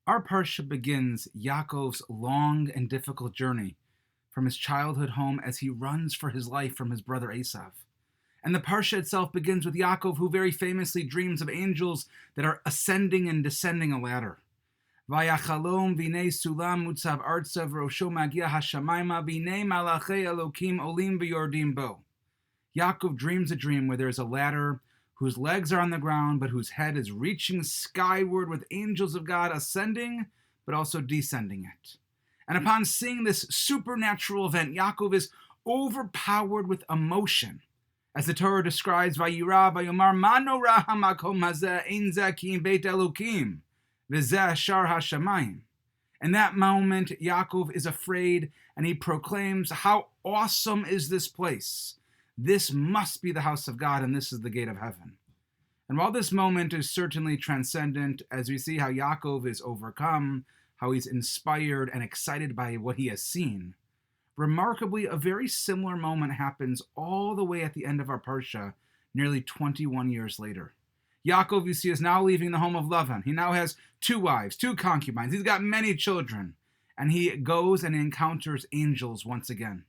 Our Parsha begins Yaakov's long and difficult journey from his childhood home as he runs for his life from his brother Esav. And the Parsha itself begins with Yaakov, who very famously dreams of angels that are ascending and descending a ladder. Vayachalom v'nei sulam mutzav artza v'rosho magia hashamayma v'nei malachei elokim olim v'yordim bo. Yaakov dreams a dream where there is a ladder whose legs are on the ground, but whose head is reaching skyward with angels of God ascending, but also descending it. And upon seeing this supernatural event, Yaakov is overpowered with emotion. As the Torah describes, Vayira vayomar mano ra hamakom hazeh ein zeh ki beit Elokim v'zeh shar hashamayim. In that moment, Yaakov is afraid, and he proclaims, "How awesome is this place! This must be the house of God, and this is the gate of heaven." And while this moment is certainly transcendent, as we see how Yaakov is overcome, how he's inspired and excited by what he has seen, remarkably, a very similar moment happens all the way at the end of our Parsha, nearly 21 years later. Yaakov, you see, is now leaving the home of Lavan. He now has 2 wives, 2 concubines. He's got many children. And he goes and encounters angels once again.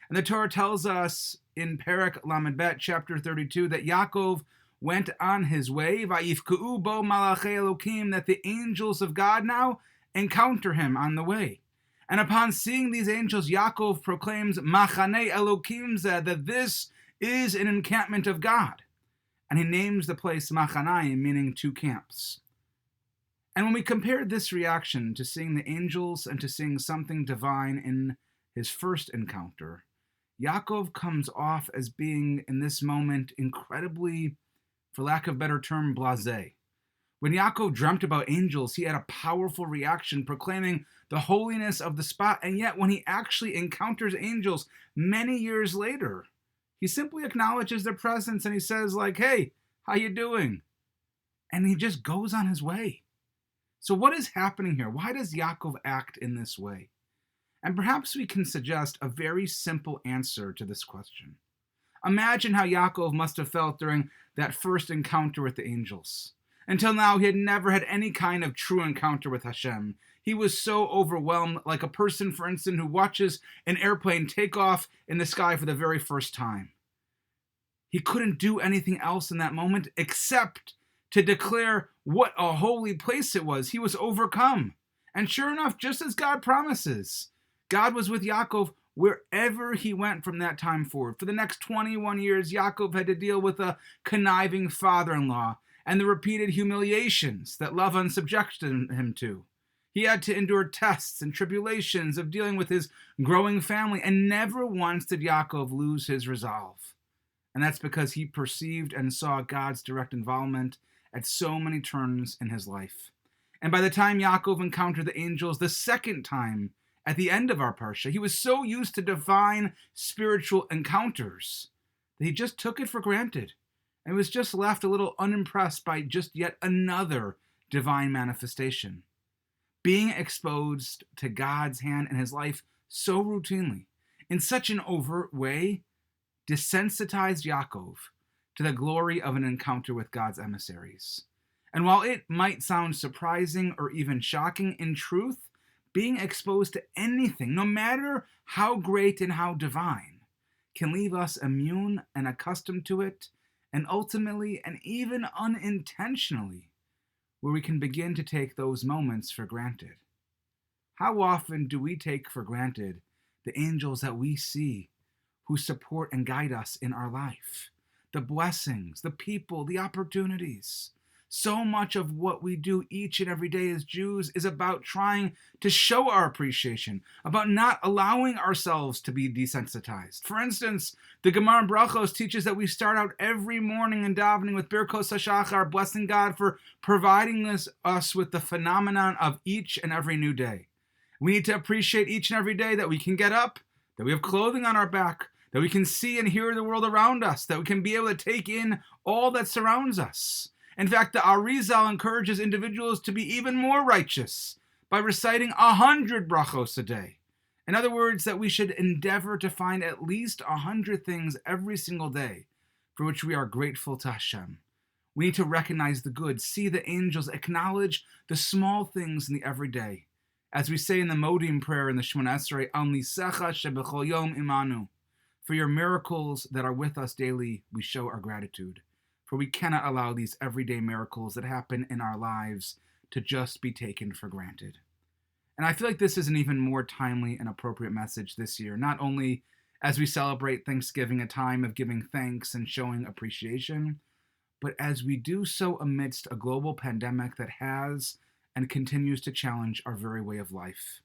And the Torah tells us in Perek Lamed Bet, chapter 32, that Yaakov went on his way, Vayifka'u bo malachei Elokim, that the angels of God now encounter him on the way. And upon seeing these angels, Yaakov proclaims, Machanei Elokim zeh, that this is an encampment of God. And he names the place Machanayim, meaning 2 camps. And when we compare this reaction to seeing the angels and to seeing something divine in his first encounter, Yaakov comes off as being, in this moment, incredibly, for lack of a better term, blasé. When Yaakov dreamt about angels, he had a powerful reaction proclaiming the holiness of the spot, and yet when he actually encounters angels many years later, he simply acknowledges their presence and he says, like, "Hey, how you doing?" And he just goes on his way. So what is happening here? Why does Yaakov act in this way? And perhaps we can suggest a very simple answer to this question. Imagine how Yaakov must have felt during that first encounter with the angels. Until now, he had never had any kind of true encounter with Hashem. He was so overwhelmed, like a person, for instance, who watches an airplane take off in the sky for the very first time. He couldn't do anything else in that moment except to declare what a holy place it was. He was overcome. And sure enough, just as God promises, God was with Yaakov wherever he went from that time forward. For the next 21 years, Yaakov had to deal with a conniving father-in-law and the repeated humiliations that Lavan subjected him to. He had to endure tests and tribulations of dealing with his growing family, and never once did Yaakov lose his resolve. And that's because he perceived and saw God's direct involvement at so many turns in his life. And by the time Yaakov encountered the angels the second time, at the end of our Parsha, he was so used to divine spiritual encounters that he just took it for granted and was just left a little unimpressed by just yet another divine manifestation. Being exposed to God's hand in his life so routinely, in such an overt way, desensitized Yaakov to the glory of an encounter with God's emissaries. And while it might sound surprising or even shocking, in truth, being exposed to anything, no matter how great and how divine, can leave us immune and accustomed to it, and ultimately, and even unintentionally, where we can begin to take those moments for granted. How often do we take for granted the angels that we see who support and guide us in our life? The blessings, the people, the opportunities. So much of what we do each and every day as Jews is about trying to show our appreciation, about not allowing ourselves to be desensitized. For instance, the Gemara in Brachos teaches that we start out every morning in davening with Birkos HaShachar, blessing God for providing us with the phenomenon of each and every new day. We need to appreciate each and every day that we can get up, that we have clothing on our back, that we can see and hear the world around us, that we can be able to take in all that surrounds us. In fact, the Arizal encourages individuals to be even more righteous by reciting 100 brachos a day. In other words, that we should endeavor to find at least 100 things every single day for which we are grateful to Hashem. We need to recognize the good, see the angels, acknowledge the small things in the everyday. As we say in the Modim prayer in the Shemona Esrei, Al Nisecha Shebechol Yom Imanu. For your miracles that are with us daily, we show our gratitude. For we cannot allow these everyday miracles that happen in our lives to just be taken for granted. And I feel like this is an even more timely and appropriate message this year, not only as we celebrate Thanksgiving, a time of giving thanks and showing appreciation, but as we do so amidst a global pandemic that has and continues to challenge our very way of life.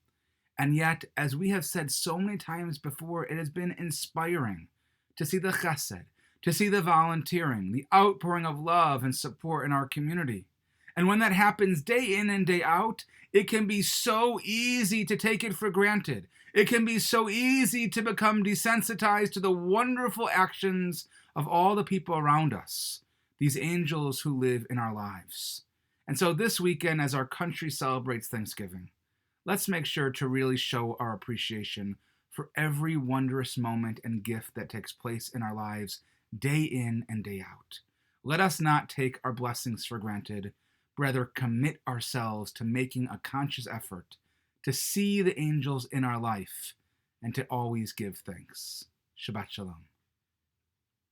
And yet, as we have said so many times before, it has been inspiring to see the chesed, to see the volunteering, the outpouring of love and support in our community. And when that happens day in and day out, it can be so easy to take it for granted. It can be so easy to become desensitized to the wonderful actions of all the people around us, these angels who live in our lives. And so this weekend, as our country celebrates Thanksgiving, let's make sure to really show our appreciation for every wondrous moment and gift that takes place in our lives day in and day out. Let us not take our blessings for granted, rather commit ourselves to making a conscious effort to see the angels in our life and to always give thanks. Shabbat Shalom.